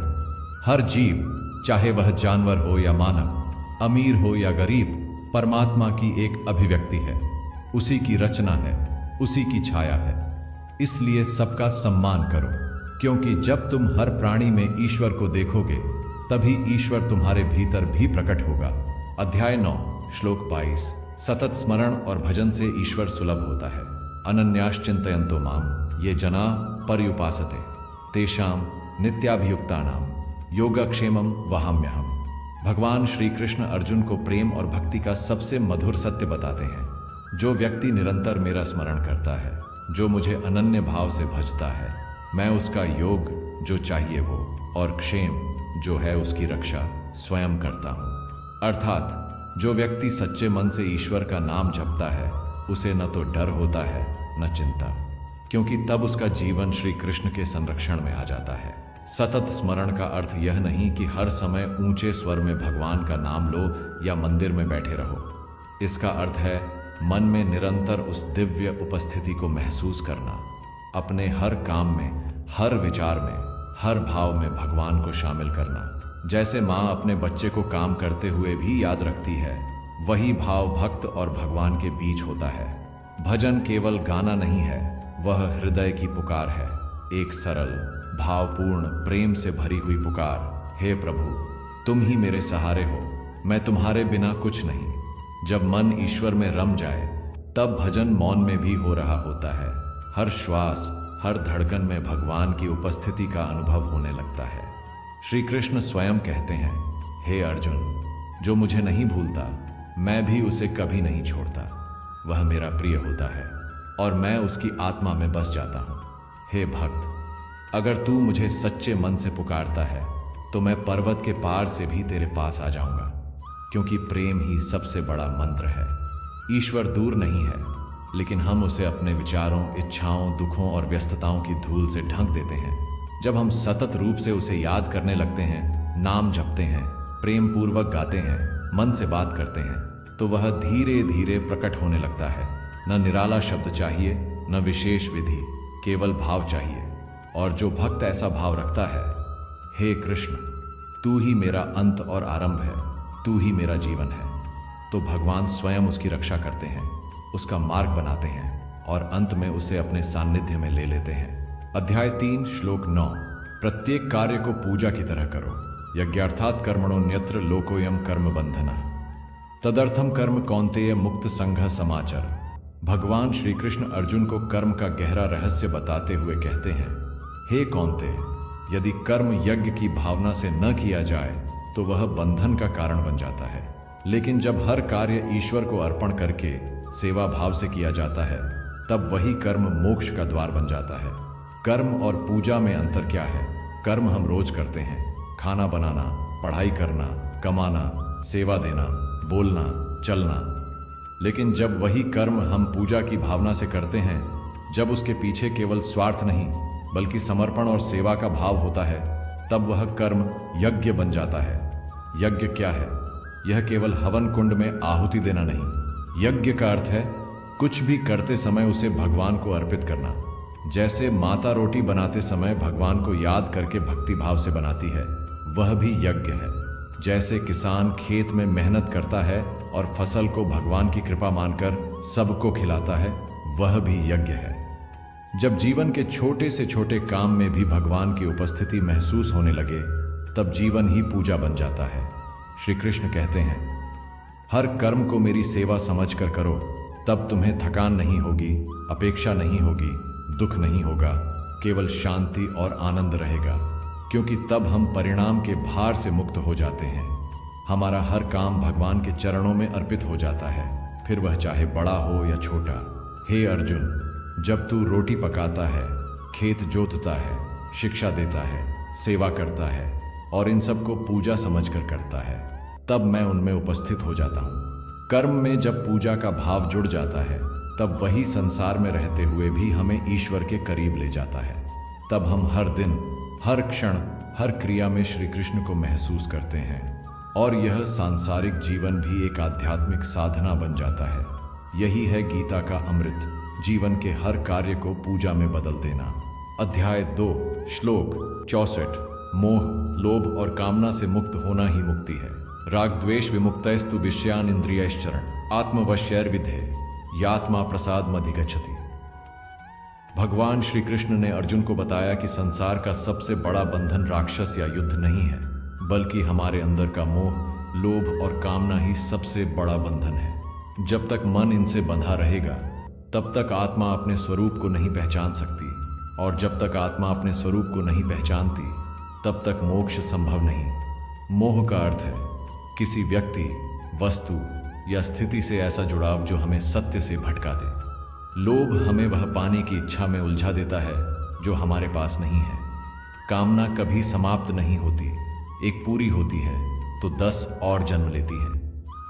हर जीव, चाहे वह जानवर हो या मानव, अमीर हो या गरीब, परमात्मा की एक अभिव्यक्ति है, उसी की रचना है, उसी की छाया है। इसलिए सबका सम्मान करो, क्योंकि जब तुम हर प्राणी में ईश्वर को देखोगे, तभी ईश्वर तुम्हारे भीतर भी प्रकट होगा। अध्याय 9 श्लोक 22। सतत स्मरण और भजन से ईश्वर सुलभ होता है। अनन्याश्चिन्तयन्तो माम ये जना पर्युपासते तेषां नित्याभियुक्तानां योगक्षेमं वहाम्यहम्। भगवान श्री कृष्ण अर्जुन को प्रेम और भक्ति का सबसे मधुर सत्य बताते हैं। जो व्यक्ति निरंतर मेरा स्मरण करता है, जो मुझे अनन्य भाव से भजता है, मैं उसका योग जो चाहिए वो और क्षेम जो है उसकी रक्षा स्वयं करता हूँ। अर्थात जो व्यक्ति सच्चे मन से ईश्वर का नाम जपता है, उसे न तो डर होता है न चिंता, क्योंकि तब उसका जीवन श्री कृष्ण के संरक्षण में आ जाता है। सतत स्मरण का अर्थ यह नहीं कि हर समय ऊंचे स्वर में भगवान का नाम लो या मंदिर में बैठे रहो। इसका अर्थ है मन में निरंतर उस दिव्य उपस्थिति को महसूस करना, अपने हर काम में, हर विचार में, हर भाव में भगवान को शामिल करना। जैसे माँ अपने बच्चे को काम करते हुए भी याद रखती है, वही भाव भक्त और भगवान के बीच होता है। भजन केवल गाना नहीं है, वह हृदय की पुकार है। एक सरल, भावपूर्ण, प्रेम से भरी हुई पुकार, हे प्रभु, तुम ही मेरे सहारे हो, मैं तुम्हारे बिना कुछ नहीं। जब मन ईश्वर में रम जाए तब भजन मौन में भी हो रहा होता है। हर श्वास, हर धड़कन में भगवान की उपस्थिति का अनुभव होने लगता है। श्री कृष्ण स्वयं कहते हैं, हे अर्जुन, जो मुझे नहीं भूलता मैं भी उसे कभी नहीं छोड़ता। वह मेरा प्रिय होता है और मैं उसकी आत्मा में बस जाता हूँ। हे भक्त, अगर तू मुझे सच्चे मन से पुकारता है तो मैं पर्वत के पार से भी तेरे पास आ जाऊंगा, क्योंकि प्रेम ही सबसे बड़ा मंत्र है। ईश्वर दूर नहीं है, लेकिन हम उसे अपने विचारों, इच्छाओं, दुखों और व्यस्तताओं की धूल से ढक देते हैं। जब हम सतत रूप से उसे याद करने लगते हैं, नाम जपते हैं, प्रेम पूर्वक गाते हैं, मन से बात करते हैं, तो वह धीरे धीरे प्रकट होने लगता है। न निराला शब्द चाहिए, न विशेष विधि, केवल भाव चाहिए। और जो भक्त ऐसा भाव रखता है, हे कृष्ण, तू ही मेरा अंत और आरंभ है, तू ही मेरा जीवन है, तो भगवान स्वयं उसकी रक्षा करते हैं, उसका मार्ग बनाते हैं और अंत में उसे अपने सान्निध्य में ले लेते हैं। अध्याय 3 श्लोक 9। प्रत्येक कार्य को पूजा की तरह करो, यज्ञार्थात् कर्मणोऽन्यत्र लोकोऽयं कर्म बंधना, तदर्थम कर्म कौन्तेय मुक्त संघ समाचर। भगवान श्री कृष्ण अर्जुन को कर्म का गहरा रहस्य बताते हुए कहते हैं, हे कौन्तेय, यदि कर्म यज्ञ की भावना से न किया जाए तो वह बंधन का कारण बन जाता है, लेकिन जब हर कार्य ईश्वर को अर्पण करके सेवा भाव से किया जाता है तब वही कर्म मोक्ष का द्वार बन जाता है। कर्म और पूजा में अंतर क्या है? कर्म हम रोज करते हैं, खाना बनाना, पढ़ाई करना, कमाना, सेवा देना, बोलना, चलना। लेकिन जब वही कर्म हम पूजा की भावना से करते हैं, जब उसके पीछे केवल स्वार्थ नहीं बल्कि समर्पण और सेवा का भाव होता है, तब वह कर्म यज्ञ बन जाता है। यज्ञ क्या है? यह केवल हवन कुंड में आहुति देना नहीं। यज्ञ का अर्थ है कुछ भी करते समय उसे भगवान को अर्पित करना। जैसे माता रोटी बनाते समय भगवान को याद करके भक्ति भाव से बनाती है, वह भी यज्ञ है। जैसे किसान खेत में मेहनत करता है और फसल को भगवान की कृपा मानकर सबको खिलाता है, वह भी यज्ञ है। जब जीवन के छोटे से छोटे काम में भी भगवान की उपस्थिति महसूस होने लगे, तब जीवन ही पूजा बन जाता है। श्री कृष्ण कहते हैं, हर कर्म को मेरी सेवा समझकर करो, तब तुम्हें थकान नहीं होगी, अपेक्षा नहीं होगी, दुख नहीं होगा, केवल शांति और आनंद रहेगा, क्योंकि तब हम परिणाम के भार से मुक्त हो जाते हैं। हमारा हर काम भगवान के चरणों में अर्पित हो जाता है, फिर वह चाहे बड़ा हो या छोटा। हे अर्जुन, जब तू रोटी पकाता है, खेत जोतता है, शिक्षा देता है, सेवा करता है और इन सब को पूजा समझकर करता है, तब मैं उनमें उपस्थित हो जाता हूँ। कर्म में जब पूजा का भाव जुड़ जाता है, तब वही संसार में रहते हुए भी हमें ईश्वर के करीब ले जाता है। तब हम हर दिन, हर क्षण, हर क्रिया में श्री कृष्ण को महसूस करते हैं और यह सांसारिक जीवन भी एक आध्यात्मिक साधना बन जाता है। यही है गीता का अमृत, जीवन के हर कार्य को पूजा में बदल देना। अध्याय 2 श्लोक 64। मोह, लोभ और कामना से मुक्त होना ही मुक्ति है। राग द्वेष विमुक्तस्तु विषयान इंद्रियश्चरण आत्मवश्यैर्विधे यात्मा प्रसाद मधिगच्छति। भगवान श्री कृष्ण ने अर्जुन को बताया कि संसार का सबसे बड़ा बंधन राक्षस या युद्ध नहीं है, बल्कि हमारे अंदर का मोह, लोभ और कामना ही सबसे बड़ा बंधन है। जब तक मन इनसे बंधा रहेगा, तब तक आत्मा अपने स्वरूप को नहीं पहचान सकती, और जब तक आत्मा अपने स्वरूप को नहीं पहचानती, तब तक मोक्ष संभव नहीं। मोह का अर्थ है किसी व्यक्ति, वस्तु या स्थिति से ऐसा जुड़ाव जो हमें सत्य से भटका दे। लोभ हमें वह पाने की इच्छा में उलझा देता है जो हमारे पास नहीं है। कामना कभी समाप्त नहीं होती, एक पूरी होती है तो 10 और जन्म लेती है।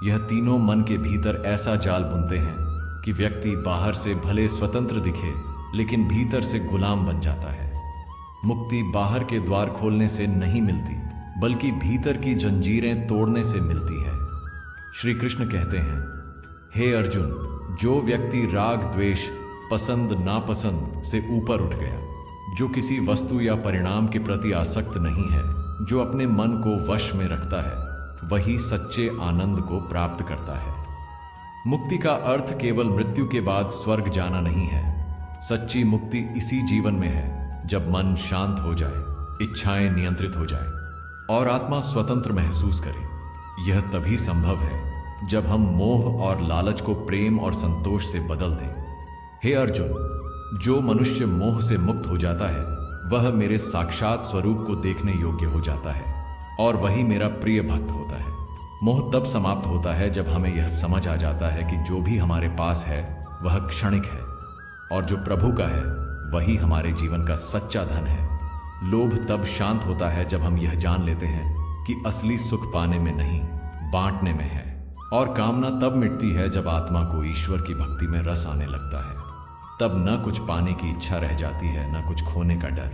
यह तीनों मन के भीतर ऐसा जाल बुनते हैं कि व्यक्ति बाहर से भले स्वतंत्र दिखे, लेकिन भीतर से गुलाम बन जाता है। मुक्ति बाहर के द्वार खोलने से नहीं मिलती, बल्कि भीतर की जंजीरें तोड़ने से मिलती है। श्री कृष्ण कहते हैं, हे अर्जुन, जो व्यक्ति राग द्वेष, पसंद नापसंद से ऊपर उठ गया, जो किसी वस्तु या परिणाम के प्रति आसक्त नहीं है, जो अपने मन को वश में रखता है, वही सच्चे आनंद को प्राप्त करता है। मुक्ति का अर्थ केवल मृत्यु के बाद स्वर्ग जाना नहीं है। सच्ची मुक्ति इसी जीवन में है, जब मन शांत हो जाए, इच्छाएं नियंत्रित हो जाए और आत्मा स्वतंत्र महसूस करे। यह तभी संभव है जब हम मोह और लालच को प्रेम और संतोष से बदल दें। हे अर्जुन, जो मनुष्य मोह से मुक्त हो जाता है वह मेरे साक्षात स्वरूप को देखने योग्य हो जाता है और वही मेरा प्रिय भक्त होता है। मोह तब समाप्त होता है जब हमें यह समझ आ जाता है कि जो भी हमारे पास है वह क्षणिक है और जो प्रभु का है वही हमारे जीवन का सच्चा धन है। लोभ तब शांत होता है जब हम यह जान लेते हैं कि असली सुख पाने में नहीं, बांटने में है। और कामना तब मिटती है जब आत्मा को ईश्वर की भक्ति में रस आने लगता है। तब न कुछ पाने की इच्छा रह जाती है, न कुछ खोने का डर।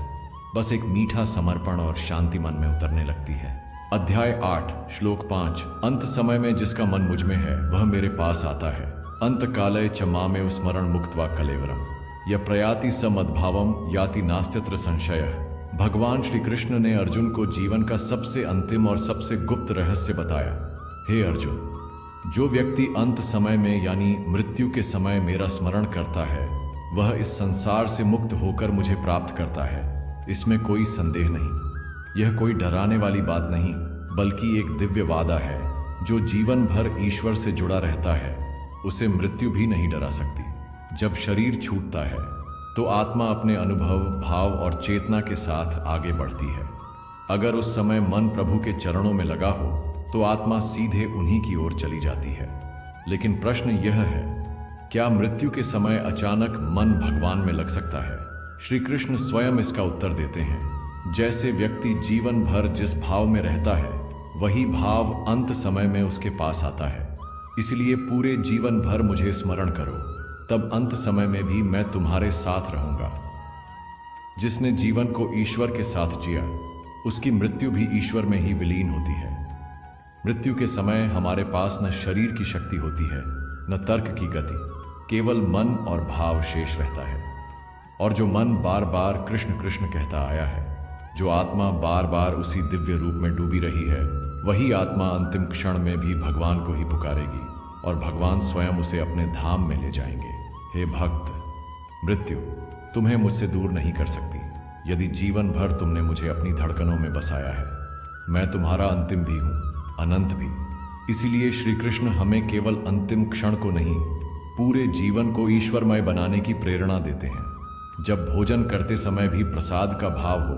बस एक मीठा समर्पण और शांति मन में उतरने लगती है। अध्याय 8 श्लोक 5। अंत समय में जिसका मन मुझ में है वह मेरे पास आता है। अंत काले च मामेव स्मरण मुक्त्वा कलेवरम यह प्रयाति स मद्भावम याति नास्त्यत्र संशयः। भगवान श्री कृष्ण ने अर्जुन को जीवन का सबसे अंतिम और सबसे गुप्त रहस्य बताया। हे अर्जुन, जो व्यक्ति अंत समय में यानी मृत्यु के समय मेरा स्मरण करता है वह इस संसार से मुक्त होकर मुझे प्राप्त करता है। इसमें कोई संदेह नहीं। यह कोई डराने वाली बात नहीं, बल्कि एक दिव्य वादा है। जो जीवन भर ईश्वर से जुड़ा रहता है उसे मृत्यु भी नहीं डरा सकती। जब शरीर छूटता है तो आत्मा अपने अनुभव, भाव और चेतना के साथ आगे बढ़ती है। अगर उस समय मन प्रभु के चरणों में लगा हो तो आत्मा सीधे उन्हीं की ओर चली जाती है। लेकिन प्रश्न यह है, क्या मृत्यु के समय अचानक मन भगवान में लग सकता है? श्री कृष्ण स्वयं इसका उत्तर देते हैं। जैसे व्यक्ति जीवन भर जिस भाव में रहता है वही भाव अंत समय में उसके पास आता है। इसलिए पूरे जीवन भर मुझे स्मरण करो, तब अंत समय में भी मैं तुम्हारे साथ रहूंगा। जिसने जीवन को ईश्वर के साथ जिया उसकी मृत्यु भी ईश्वर में ही विलीन होती है। मृत्यु के समय हमारे पास न शरीर की शक्ति होती है न तर्क की गति, केवल मन और भाव शेष रहता है। और जो मन बार बार कृष्ण कृष्ण कहता आया है, जो आत्मा बार बार उसी दिव्य रूप में डूबी रही है, वही आत्मा अंतिम क्षण में भी भगवान को ही पुकारेगी और भगवान स्वयं उसे अपने धाम में ले जाएंगे। हे भक्त, मृत्यु तुम्हें मुझसे दूर नहीं कर सकती। यदि जीवन भर तुमने मुझे अपनी धड़कनों में बसाया है, मैं तुम्हारा अंतिम भी हूं, अनंत भी। इसीलिए श्री कृष्ण हमें केवल अंतिम क्षण को नहीं, पूरे जीवन को ईश्वरमय बनाने की प्रेरणा देते हैं। जब भोजन करते समय भी प्रसाद का भाव हो,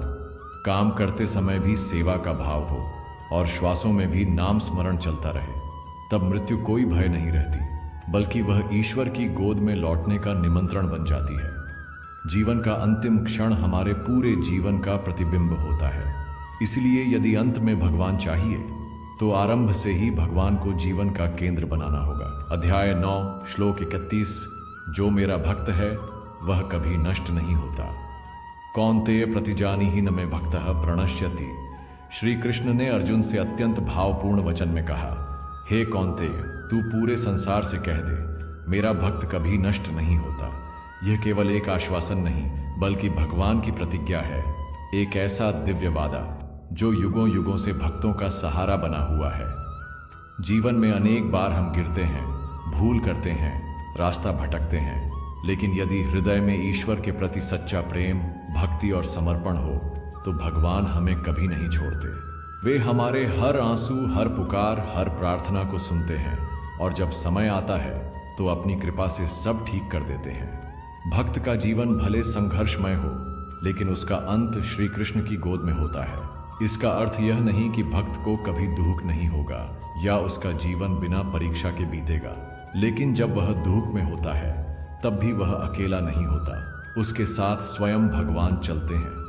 काम करते समय भी सेवा का भाव हो और श्वासों में भी नाम स्मरण चलता रहे, तब मृत्यु कोई भय नहीं रहती, बल्कि वह ईश्वर की गोद में लौटने का निमंत्रण बन जाती है। जीवन का अंतिम क्षण हमारे पूरे जीवन का प्रतिबिंब होता है। इसलिए यदि अंत में भगवान चाहिए तो आरंभ से ही भगवान को जीवन का केंद्र बनाना होगा। अध्याय 9 श्लोक 31। जो मेरा भक्त है वह कभी नष्ट नहीं होता। कौन्तेय प्रतिजानीहि न मे भक्तः प्रणश्यति। श्री कृष्ण ने अर्जुन से अत्यंत भावपूर्ण वचन में कहा, हे कौन्तेय, तू पूरे संसार से कह दे, मेरा भक्त कभी नष्ट नहीं होता। यह केवल एक आश्वासन नहीं, बल्कि भगवान की प्रतिज्ञा है, एक ऐसा दिव्य वादा जो युगों युगों से भक्तों का सहारा बना हुआ है। जीवन में अनेक बार हम गिरते हैं, भूल करते हैं, रास्ता भटकते हैं, लेकिन यदि हृदय में ईश्वर के प्रति सच्चा प्रेम, भक्ति और समर्पण हो तो भगवान हमें कभी नहीं छोड़ते। वे हमारे हर आंसू, हर पुकार, हर प्रार्थना को सुनते हैं और जब समय आता है तो अपनी कृपा से सब ठीक कर देते हैं। भक्त का जीवन भले संघर्षमय हो, लेकिन उसका अंत श्री कृष्ण की गोद में होता है। इसका अर्थ यह नहीं कि भक्त को कभी दुख नहीं होगा या उसका जीवन बिना परीक्षा के बीतेगा, लेकिन जब वह दुख में होता है तब भी वह अकेला नहीं होता, उसके साथ स्वयं भगवान चलते हैं।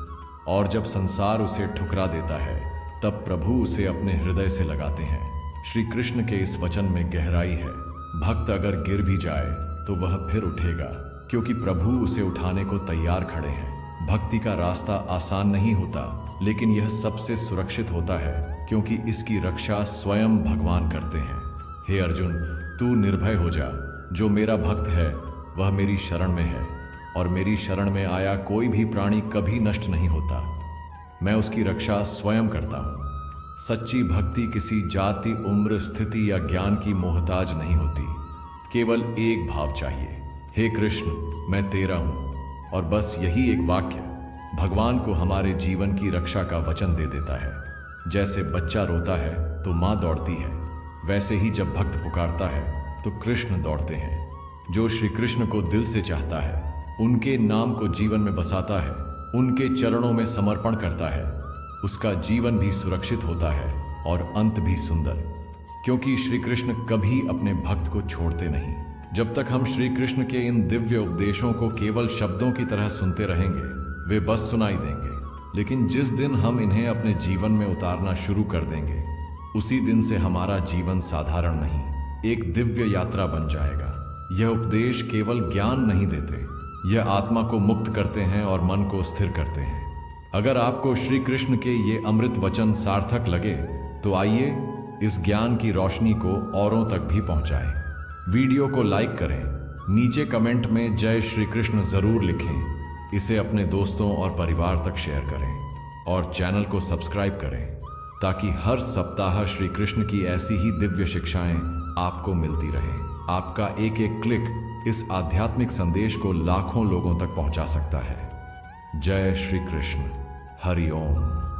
और जब संसार उसे ठुकरा देता है तब प्रभु उसे अपने हृदय से लगाते हैं। श्री कृष्ण के इस वचन में गहराई है। भक्त अगर गिर भी जाए तो वह फिर उठेगा, क्योंकि प्रभु उसे उठाने को तैयार खड़े हैं। भक्ति का रास्ता आसान नहीं होता, लेकिन यह सबसे सुरक्षित होता है, क्योंकि इसकी रक्षा स्वयं भगवान करते हैं। हे अर्जुन, तू निर्भय हो जा। जो मेरा भक्त है वह मेरी शरण में है और मेरी शरण में आया कोई भी प्राणी कभी नष्ट नहीं होता। मैं उसकी रक्षा स्वयं करता हूँ। सच्ची भक्ति किसी जाति, उम्र, स्थिति या ज्ञान की मोहताज नहीं होती। केवल एक भाव चाहिए, हे कृष्ण, मैं तेरा हूँ। और बस यही एक वाक्य भगवान को हमारे जीवन की रक्षा का वचन दे देता है। जैसे बच्चा रोता है तो माँ दौड़ती है, वैसे ही जब भक्त पुकारता है तो कृष्ण दौड़ते हैं। जो श्री कृष्ण को दिल से चाहता है, उनके नाम को जीवन में बसाता है, उनके चरणों में समर्पण करता है, उसका जीवन भी सुरक्षित होता है और अंत भी सुंदर। क्योंकि श्री कृष्ण कभी अपने भक्त को छोड़ते नहीं। जब तक हम श्री कृष्ण के इन दिव्य उपदेशों को केवल शब्दों की तरह सुनते रहेंगे, वे बस सुनाई देंगे। लेकिन जिस दिन हम इन्हें अपने जीवन में उतारना शुरू कर देंगे, उसी दिन से हमारा जीवन साधारण नहीं, एक दिव्य यात्रा बन जाएगा। यह उपदेश केवल ज्ञान नहीं देते, यह आत्मा को मुक्त करते हैं और मन को स्थिर करते हैं। अगर आपको श्री कृष्ण के ये अमृत वचन सार्थक लगे तो आइए इस ज्ञान की रोशनी को औरों तक भी पहुंचाएं। वीडियो को लाइक करें, नीचे कमेंट में जय श्री कृष्ण जरूर लिखें, इसे अपने दोस्तों और परिवार तक शेयर करें और चैनल को सब्सक्राइब करें ताकि हर सप्ताह श्री कृष्ण की ऐसी ही दिव्य शिक्षाएं आपको मिलती रहें। आपका एक एक क्लिक इस आध्यात्मिक संदेश को लाखों लोगों तक पहुंचा सकता है। जय श्री कृष्ण। हरि ओम।